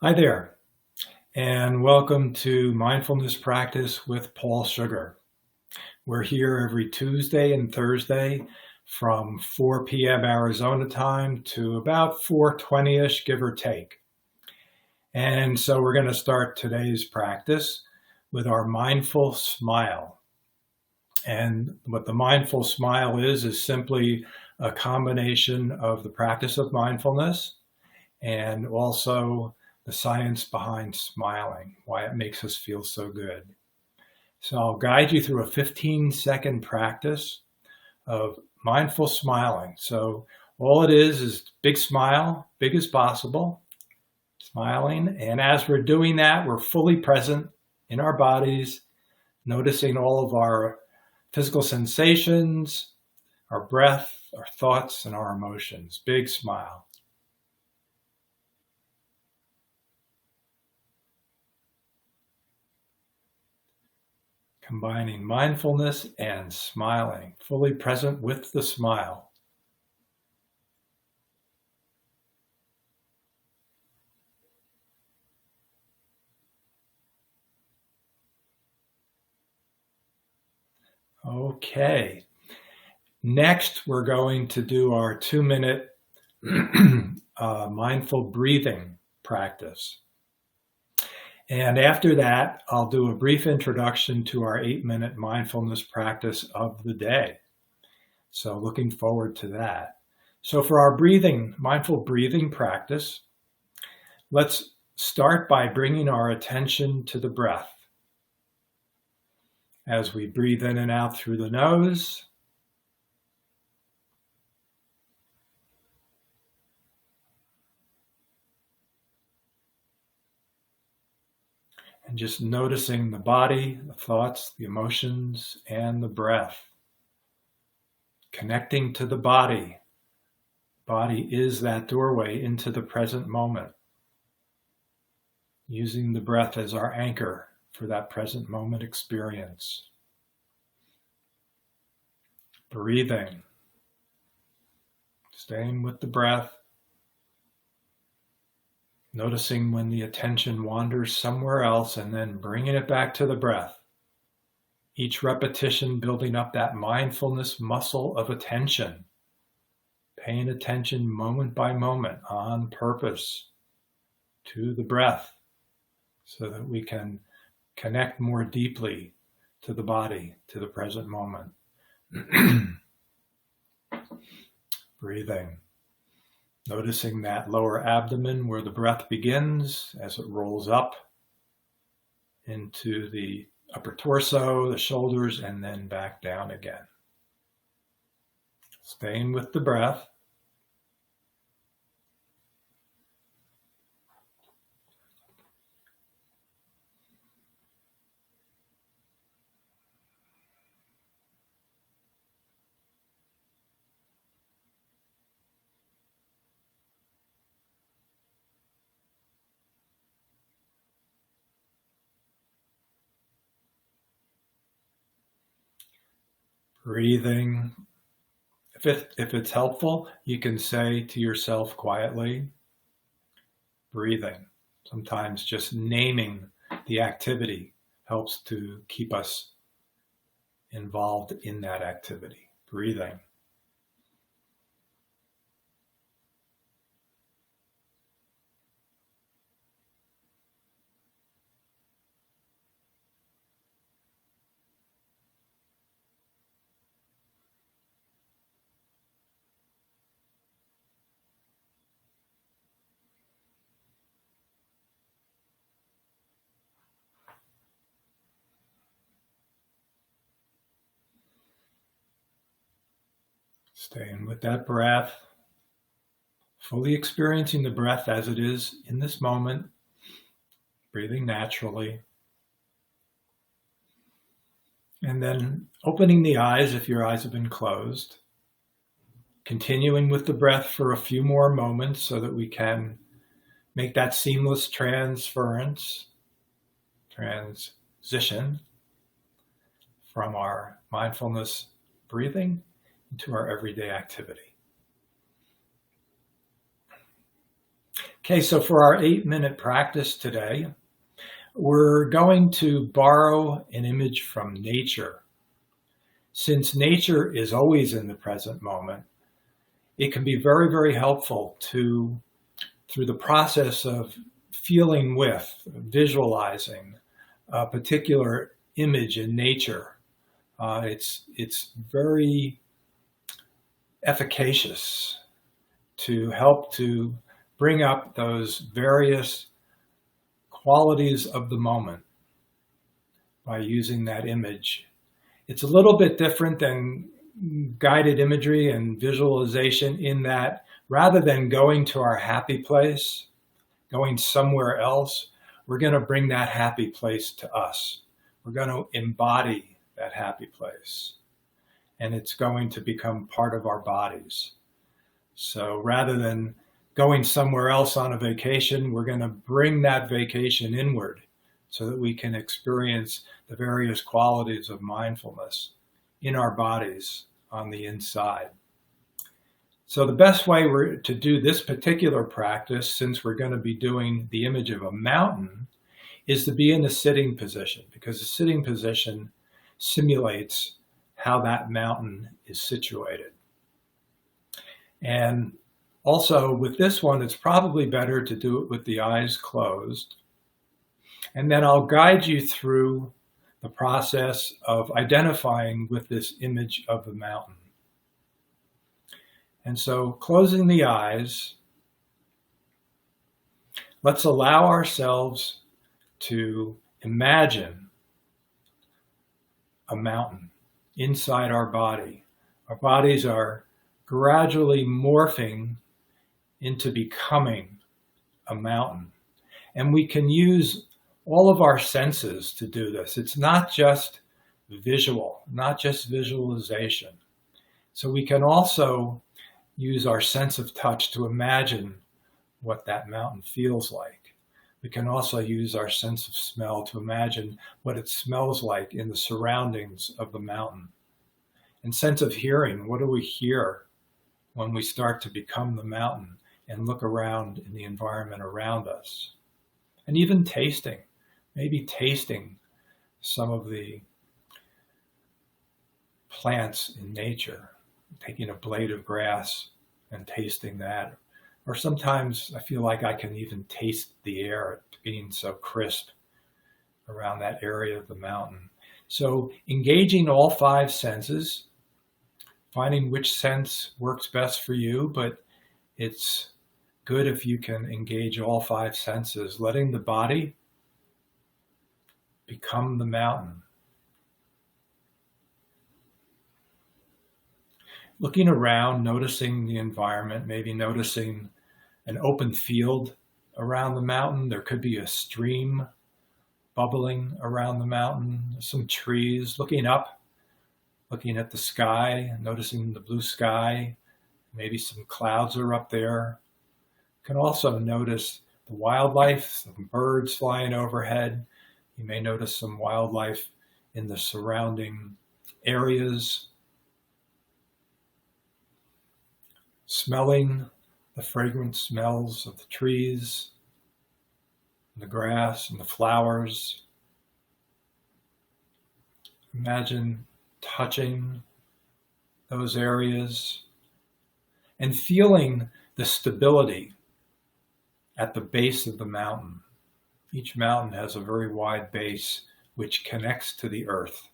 Hi there, and welcome to Mindfulness Practice with Paul Sugar. We're here every Tuesday and Thursday from 4 p.m. Arizona time to about 4:20ish, give or take. And so we're going to start today's practice with our mindful smile. And what the mindful smile is simply a combination of the practice of mindfulness and also the science behind smiling, why it makes us feel so good. So I'll guide you through a 15-second practice of mindful smiling. So all it is big smile, big as possible, smiling. And as we're doing that, we're fully present in our bodies, noticing all of our physical sensations, our breath, our thoughts, and our emotions. Big smile. Combining mindfulness and smiling, fully present with the smile. Okay. Next, we're going to do our 2-minute mindful breathing practice. And after that, I'll do a brief introduction to our 8-minute mindfulness practice of the day. So looking forward to that. So for our mindful breathing practice, let's start by bringing our attention to the breath. As we breathe in and out through the nose, and just noticing the body, the thoughts, the emotions, and the breath. Connecting to the body. Body is that doorway into the present moment. Using the breath as our anchor for that present moment experience. Breathing. Staying with the breath. Noticing when the attention wanders somewhere else and then bringing it back to the breath. Each repetition building up that mindfulness muscle of attention. Paying attention moment by moment on purpose to the breath so that we can connect more deeply to the body, to the present moment. Breathing. Noticing that lower abdomen where the breath begins as it rolls up into the upper torso, the shoulders, and then back down again. Staying with the breath. Breathing. If it's helpful, you can say to yourself quietly, breathing. Sometimes just naming the activity helps to keep us involved in that activity. Breathing. Staying with that breath, fully experiencing the breath as it is in this moment, breathing naturally. And then opening the eyes if your eyes have been closed. Continuing with the breath for a few more moments so that we can make that seamless transition from our mindfulness breathing into our everyday activity. Okay, so for our 8-minute practice today, we're going to borrow an image from nature. Since nature is always in the present moment, it can be very, very helpful through the process of feeling with, visualizing a particular image in nature. It's very efficacious to help to bring up those various qualities of the moment by using that image. It's a little bit different than guided imagery and visualization in that rather than going to our happy place, going somewhere else, we're going to bring that happy place to us. We're going to embody that happy place, and it's going to become part of our bodies. So rather than going somewhere else on a vacation, we're going to bring that vacation inward so that we can experience the various qualities of mindfulness in our bodies on the inside. So the best way to do this particular practice, since we're going to be doing the image of a mountain, is to be in the sitting position, because the sitting position simulates how that mountain is situated. And also with this one, it's probably better to do it with the eyes closed. And then I'll guide you through the process of identifying with this image of the mountain. And so closing the eyes, let's allow ourselves to imagine a mountain inside our body. Our bodies are gradually morphing into becoming a mountain. And we can use all of our senses to do this. It's not just visual, not just visualization. So we can also use our sense of touch to imagine what that mountain feels like. We can also use our sense of smell to imagine what it smells like in the surroundings of the mountain. And sense of hearing, what do we hear when we start to become the mountain and look around in the environment around us? And even tasting, maybe tasting some of the plants in nature, taking a blade of grass and tasting that. Or sometimes I feel like I can even taste the air being so crisp around that area of the mountain. So engaging all 5 senses, finding which sense works best for you, but it's good if you can engage all 5 senses, letting the body become the mountain. Looking around, noticing the environment, maybe noticing an open field around the mountain. There could be a stream bubbling around the mountain, some trees, looking up, looking at the sky, noticing the blue sky. Maybe some clouds are up there. You can also notice the wildlife, some birds flying overhead. You may notice some wildlife in the surrounding areas. Smelling the fragrant smells of the trees, the grass, and the flowers. Imagine touching those areas and feeling the stability at the base of the mountain. Each mountain has a very wide base which connects to the earth.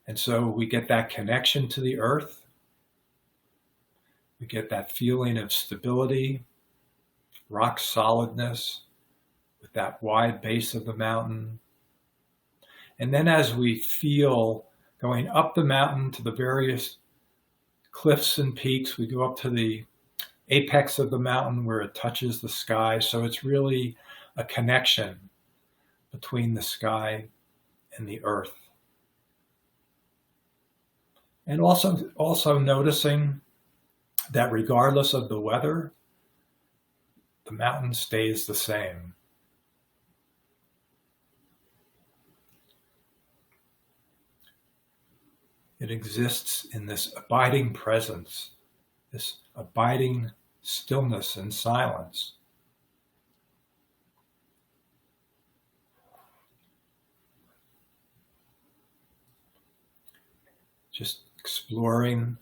And so we get that connection to the earth. We get that feeling of stability, rock solidness with that wide base of the mountain. And then as we feel going up the mountain to the various cliffs and peaks, we go up to the apex of the mountain where it touches the sky. So it's really a connection between the sky and the earth. And also noticing that regardless of the weather, the mountain stays the same. It exists in this abiding presence, this abiding stillness and silence. Just exploring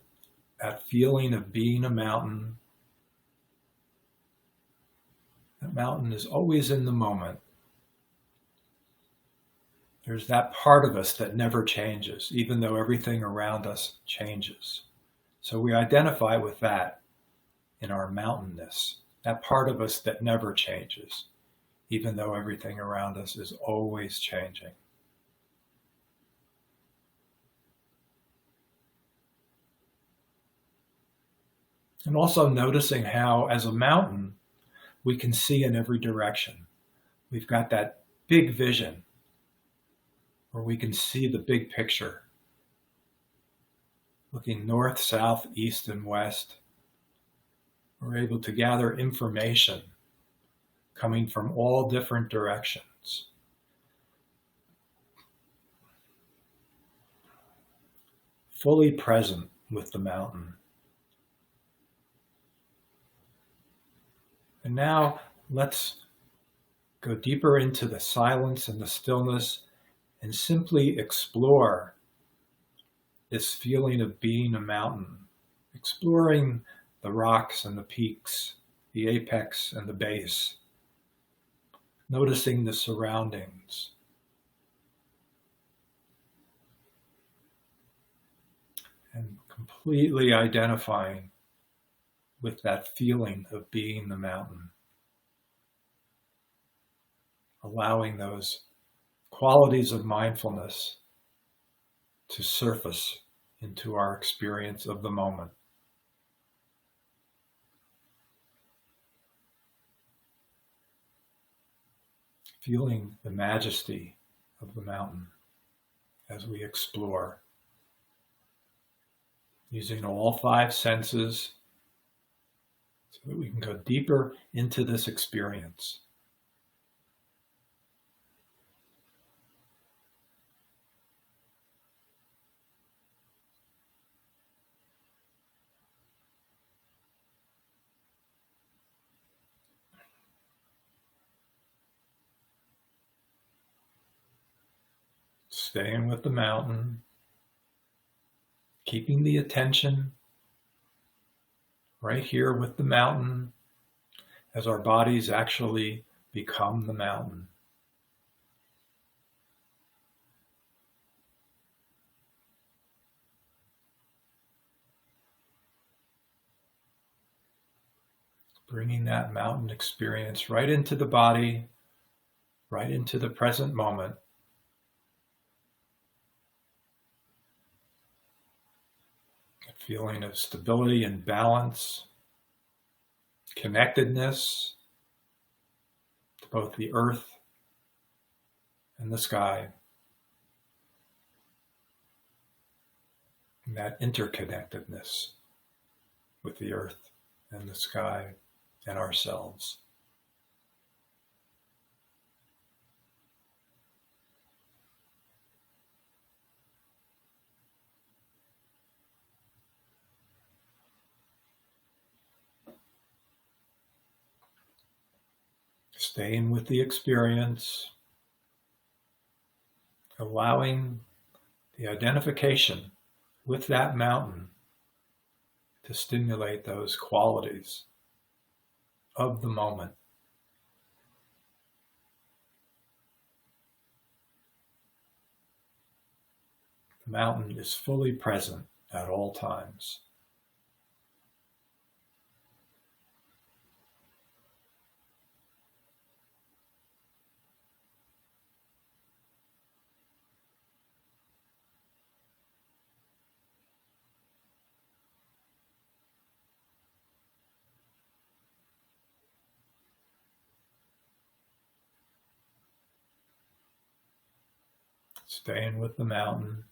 that feeling of being a mountain. That mountain is always in the moment. There's that part of us that never changes, even though everything around us changes. So we identify with that in our mountainness, that part of us that never changes, even though everything around us is always changing. And also noticing how, as a mountain, we can see in every direction. We've got that big vision where we can see the big picture, looking north, south, east, and west. We're able to gather information coming from all different directions. Fully present with the mountain. And now let's go deeper into the silence and the stillness and simply explore this feeling of being a mountain, exploring the rocks and the peaks, the apex and the base, noticing the surroundings. And completely identifying with that feeling of being the mountain. Allowing those qualities of mindfulness to surface into our experience of the moment. Feeling the majesty of the mountain as we explore, using all 5 senses so that we can go deeper into this experience. Staying with the mountain, keeping the attention right here with the mountain as our bodies actually become the mountain. Bringing that mountain experience right into the body, right into the present moment. A feeling of stability and balance, connectedness to both the earth and the sky. And that interconnectedness with the earth and the sky and ourselves. Staying with the experience, allowing the identification with that mountain to stimulate those qualities of the moment. The mountain is fully present at all times. Staying with the mountain.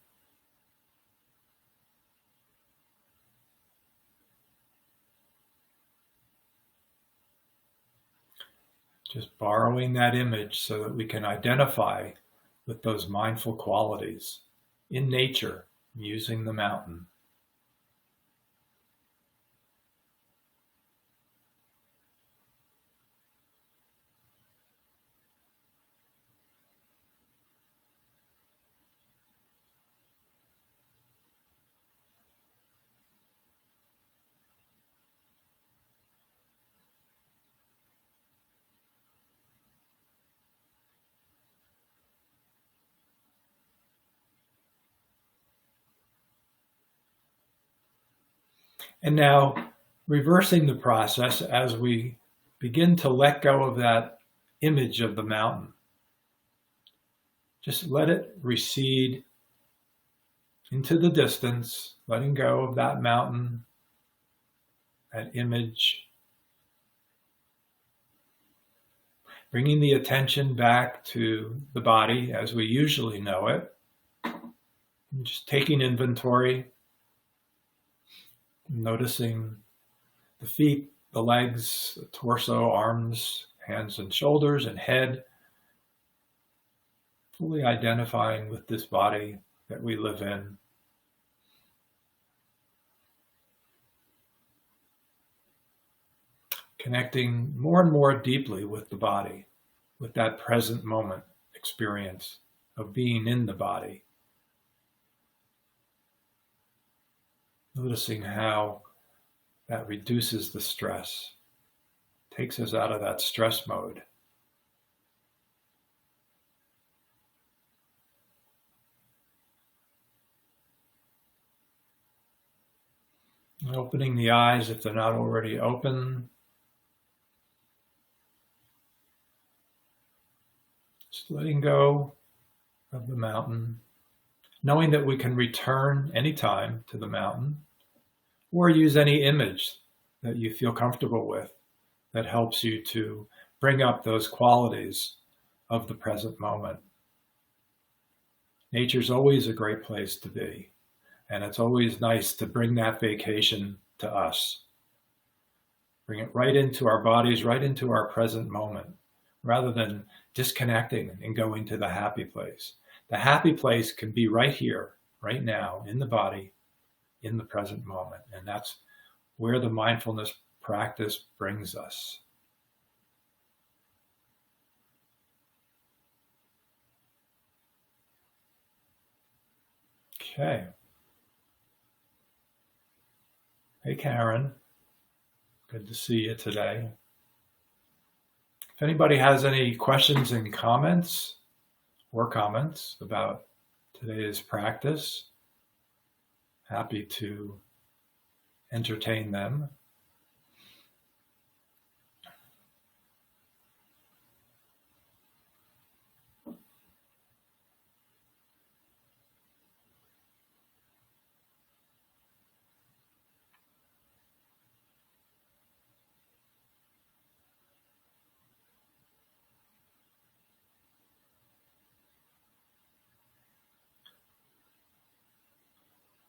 Just borrowing that image so that we can identify with those mindful qualities in nature using the mountain. And now reversing the process as we begin to let go of that image of the mountain. Just let it recede into the distance, letting go of that mountain, that image. Bringing the attention back to the body as we usually know it. And just taking inventory, noticing the feet, the legs, the torso, arms, hands and shoulders, and head. Fully identifying with this body that we live in. Connecting more and more deeply with the body, with that present moment experience of being in the body. Noticing how that reduces the stress, takes us out of that stress mode. And opening the eyes if they're not already open. Just letting go of the mountain, knowing that we can return anytime to the mountain, or use any image that you feel comfortable with that helps you to bring up those qualities of the present moment. Nature's always a great place to be, and it's always nice to bring that vacation to us. Bring it right into our bodies, right into our present moment, rather than disconnecting and going to the happy place. The happy place can be right here, right now, in the body, in the present moment. And that's where the mindfulness practice brings us. Okay. Hey, Karen. Good to see you today. If anybody has any questions and comments about today's practice, happy to entertain them.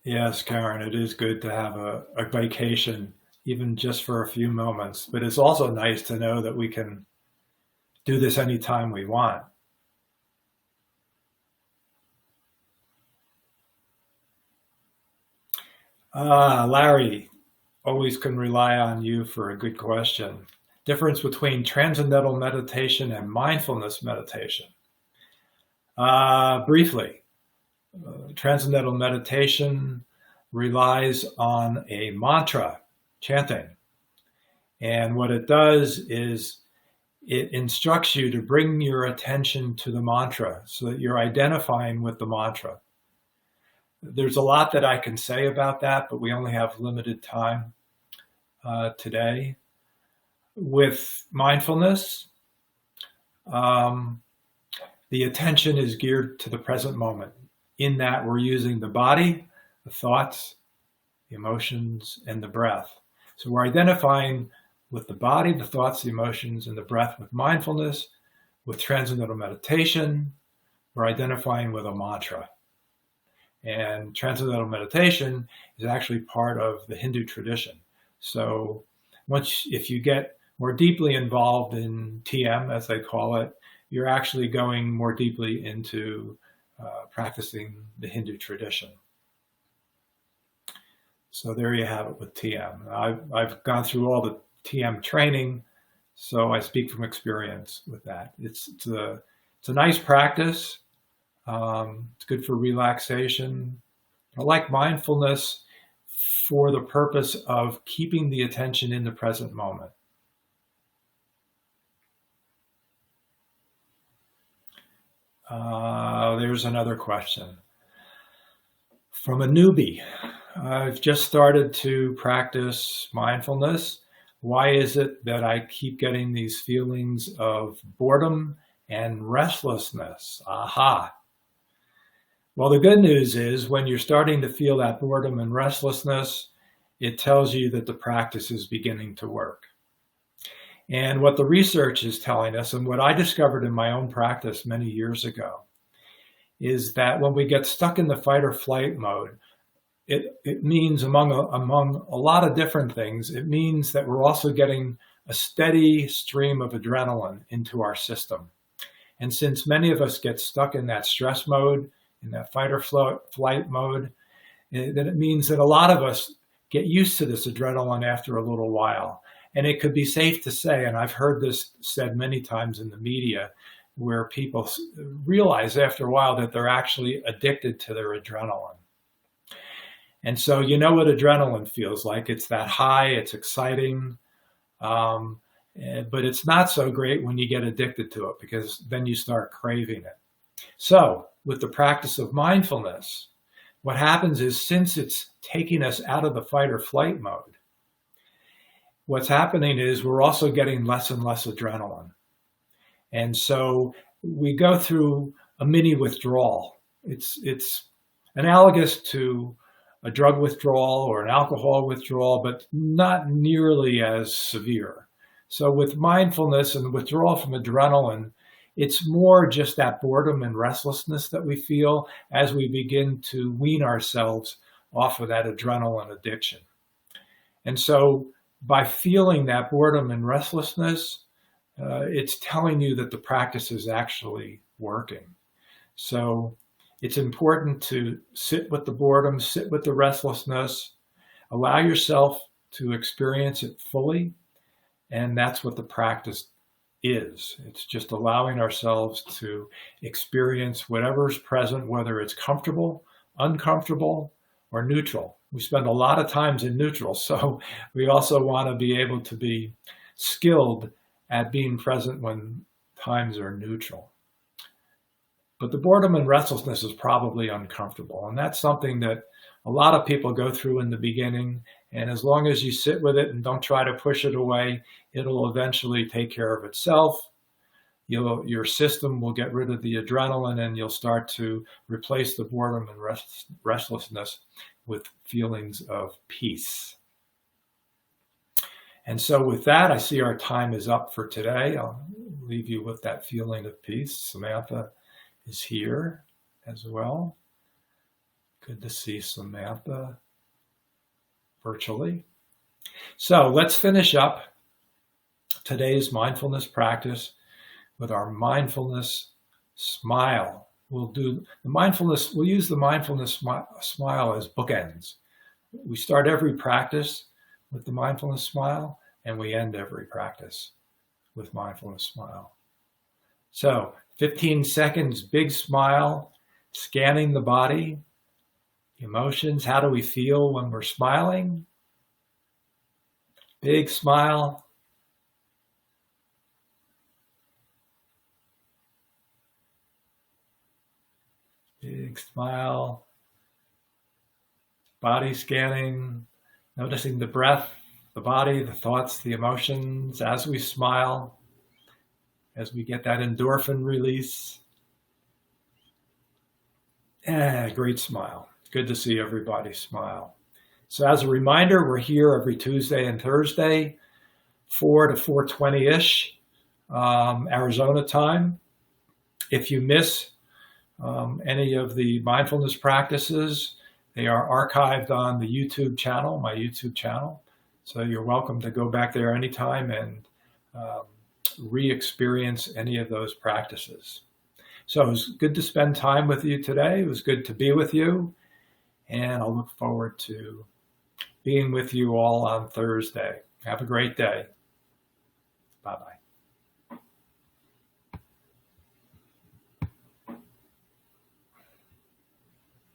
Yes, Karen, it is good to have a vacation, even just for a few moments. But it's also nice to know that we can do this anytime we want. Larry, always can rely on you for a good question. Difference between transcendental meditation and mindfulness meditation. Briefly, transcendental meditation relies on a mantra, chanting. And what it does is it instructs you to bring your attention to the mantra so that you're identifying with the mantra. There's a lot that I can say about that, but we only have limited time today. With mindfulness, the attention is geared to the present moment. In that, we're using the body, the thoughts, the emotions, and the breath. So we're identifying with the body, the thoughts, the emotions, and the breath with mindfulness. With transcendental meditation, we're identifying with a mantra. And transcendental meditation is actually part of the Hindu tradition. So if you get more deeply involved in TM, as they call it, you're actually going more deeply into practicing the Hindu tradition. So there you have it with TM. I've gone through all the TM training, so I speak from experience with that. It's a nice practice. It's good for relaxation. I like mindfulness for the purpose of keeping the attention in the present moment. There's another question from a newbie I've just started to practice mindfulness. Why is it that I keep getting these feelings of boredom and restlessness? Aha. Well, the good news is when you're starting to feel that boredom and restlessness, it tells you that the practice is beginning to work. And what the research is telling us, and what I discovered in my own practice many years ago, is that when we get stuck in the fight or flight mode, it means among a lot of different things, it means that we're also getting a steady stream of adrenaline into our system. And since many of us get stuck in that stress mode, in that fight or flight mode, then it means that a lot of us get used to this adrenaline after a little while. And it could be safe to say, and I've heard this said many times in the media, where people realize after a while that they're actually addicted to their adrenaline. And so you know what adrenaline feels like. It's that high, it's exciting, but it's not so great when you get addicted to it, because then you start craving it. So with the practice of mindfulness, what happens is, since it's taking us out of the fight or flight mode, what's happening is we're also getting less and less adrenaline. And so we go through a mini withdrawal. It's analogous to a drug withdrawal or an alcohol withdrawal, but not nearly as severe. So with mindfulness and withdrawal from adrenaline, it's more just that boredom and restlessness that we feel as we begin to wean ourselves off of that adrenaline addiction. And so by feeling that boredom and restlessness, it's telling you that the practice is actually working. So it's important to sit with the boredom, sit with the restlessness, allow yourself to experience it fully. And that's what the practice is. It's just allowing ourselves to experience whatever's present, whether it's comfortable, uncomfortable, or neutral. We spend a lot of times in neutral, so we also want to be able to be skilled at being present when times are neutral. But the boredom and restlessness is probably uncomfortable, and that's something that a lot of people go through in the beginning. And as long as you sit with it and don't try to push it away, it'll eventually take care of itself. Your system will get rid of the adrenaline, and you'll start to replace the boredom and restlessness with feelings of peace. And so with that, I see our time is up for today. I'll leave you with that feeling of peace. Samantha is here as well. Good to see Samantha virtually. So let's finish up today's mindfulness practice with our mindfulness smile. We'll use the mindfulness smile as bookends. We start every practice with the mindfulness smile, and we end every practice with mindfulness smile. So 15 seconds, big smile, scanning the body, emotions. How do we feel when we're smiling? Big smile. Big smile. Body scanning, noticing the breath, the body, the thoughts, the emotions as we smile, as we get that endorphin release. Great smile. Good to see everybody smile. So as a reminder, we're here every Tuesday and Thursday, 4 to 4:20-ish, Arizona time. If you miss any of the mindfulness practices, they are archived on the YouTube channel, my YouTube channel. So you're welcome to go back there anytime and re-experience any of those practices. So it was good to spend time with you today. It was good to be with you. And I'll look forward to being with you all on Thursday. Have a great day. Bye-bye.